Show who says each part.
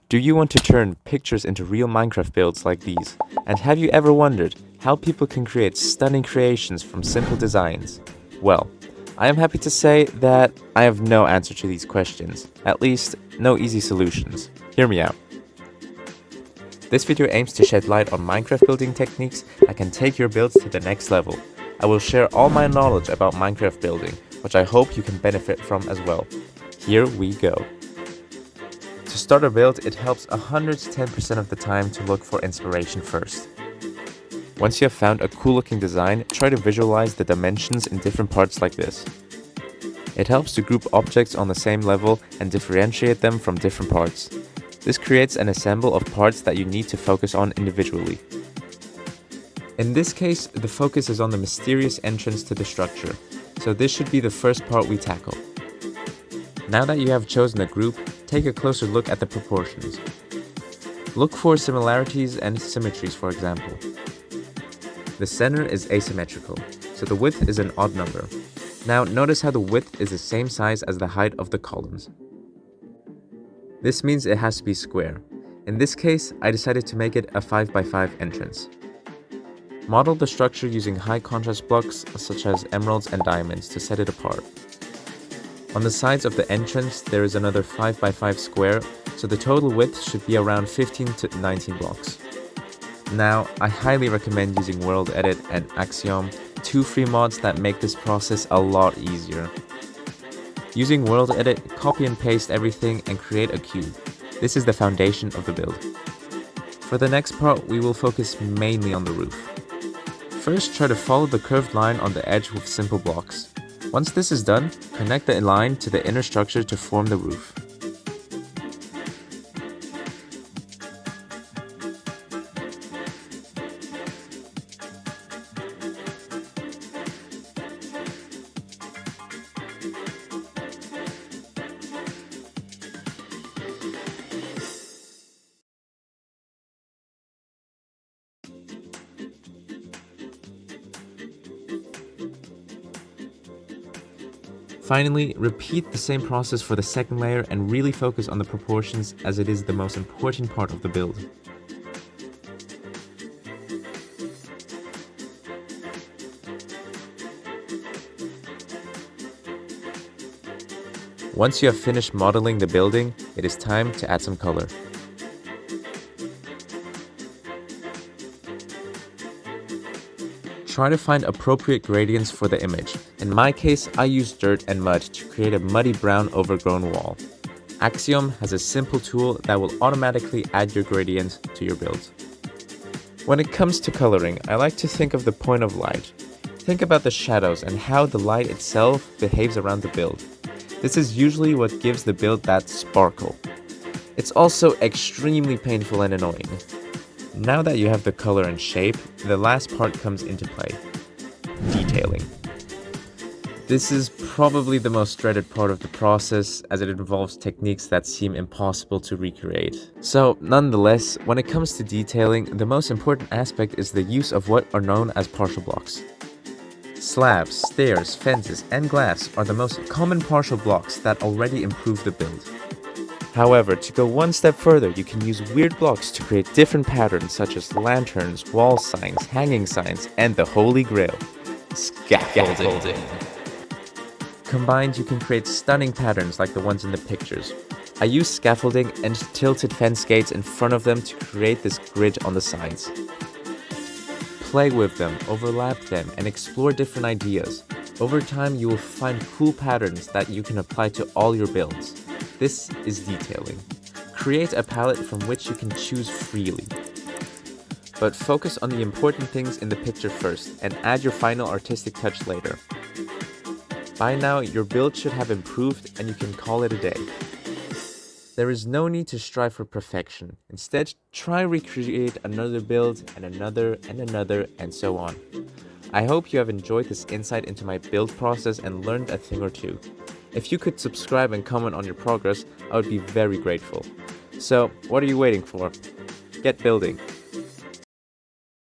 Speaker 1: Do you want to turn pictures into real Minecraft builds like these? And have you ever wondered how people can create stunning creations from simple designs? Well, I am happy to say that I have no answer to these questions, at least no easy solutions. Hear me out. This video aims to shed light on Minecraft building techniques that can take your builds to the next level. I will share all my knowledge about Minecraft building, which I hope you can benefit from as well. Here we go. To start a build, it helps 110% of the time to look for inspiration first. Once you have found a cool looking design, try to visualize the dimensions in different parts like this. It helps to group objects on the same level and differentiate them from different parts. This creates an ensemble of parts that you need to focus on individually. In this case, the focus is on the mysterious entrance to the structure, so this should be the first part we tackle. Now that you have chosen a group, take a closer look at the proportions. Look for similarities and symmetries, for example. The center is asymmetrical, so the width is an odd number. Now notice how the width is the same size as the height of the columns. This means it has to be square. In this case, I decided to make it a 5x5 entrance. Model the structure using high contrast blocks such as emeralds and diamonds to set it apart. On the sides of the entrance, there is another 5x5 square, so the total width should be around 15 to 19 blocks. Now, I highly recommend using World Edit and Axiom, two free mods that make this process a lot easier. Using World Edit, copy and paste everything and create a cube. This is the foundation of the build. For the next part, we will focus mainly on the roof. First, try to follow the curved line on the edge with simple blocks. Once this is done, connect the line to the inner structure to form the roof. Finally, repeat the same process for the second layer and really focus on the proportions as it is the most important part of the build. Once you have finished modeling the building, it is time to add some color. Try to find appropriate gradients for the image. In my case, I used dirt and mud to create a muddy brown overgrown wall. Axiom has a simple tool that will automatically add your gradient to your build. When it comes to coloring, I like to think of the point of light. Think about the shadows and how the light itself behaves around the build. This is usually what gives the build that sparkle. It's also extremely painful and annoying. Now that you have the color and shape, the last part comes into play: detailing. This is probably the most dreaded part of the process, as it involves techniques that seem impossible to recreate. So, nonetheless, when it comes to detailing, the most important aspect is the use of what are known as partial blocks. Slabs, stairs, fences, and glass are the most common partial blocks that already improve the build. However, to go one step further, you can use weird blocks to create different patterns such as lanterns, wall signs, hanging signs, and the holy grail: scaffolding. Combined, you can create stunning patterns like the ones in the pictures. I use scaffolding and tilted fence gates in front of them to create this grid on the sides. Play with them, overlap them, and explore different ideas. Over time, you will find cool patterns that you can apply to all your builds. This is detailing. Create a palette from which you can choose freely. But focus on the important things in the picture first and add your final artistic touch later. By now, your build should have improved and you can call it a day. There is no need to strive for perfection. Instead, try recreate another build and another and so on. I hope you have enjoyed this insight into my build process and learned a thing or two. If you could subscribe and comment on your progress, I would be very grateful. So, what are you waiting for? Get building!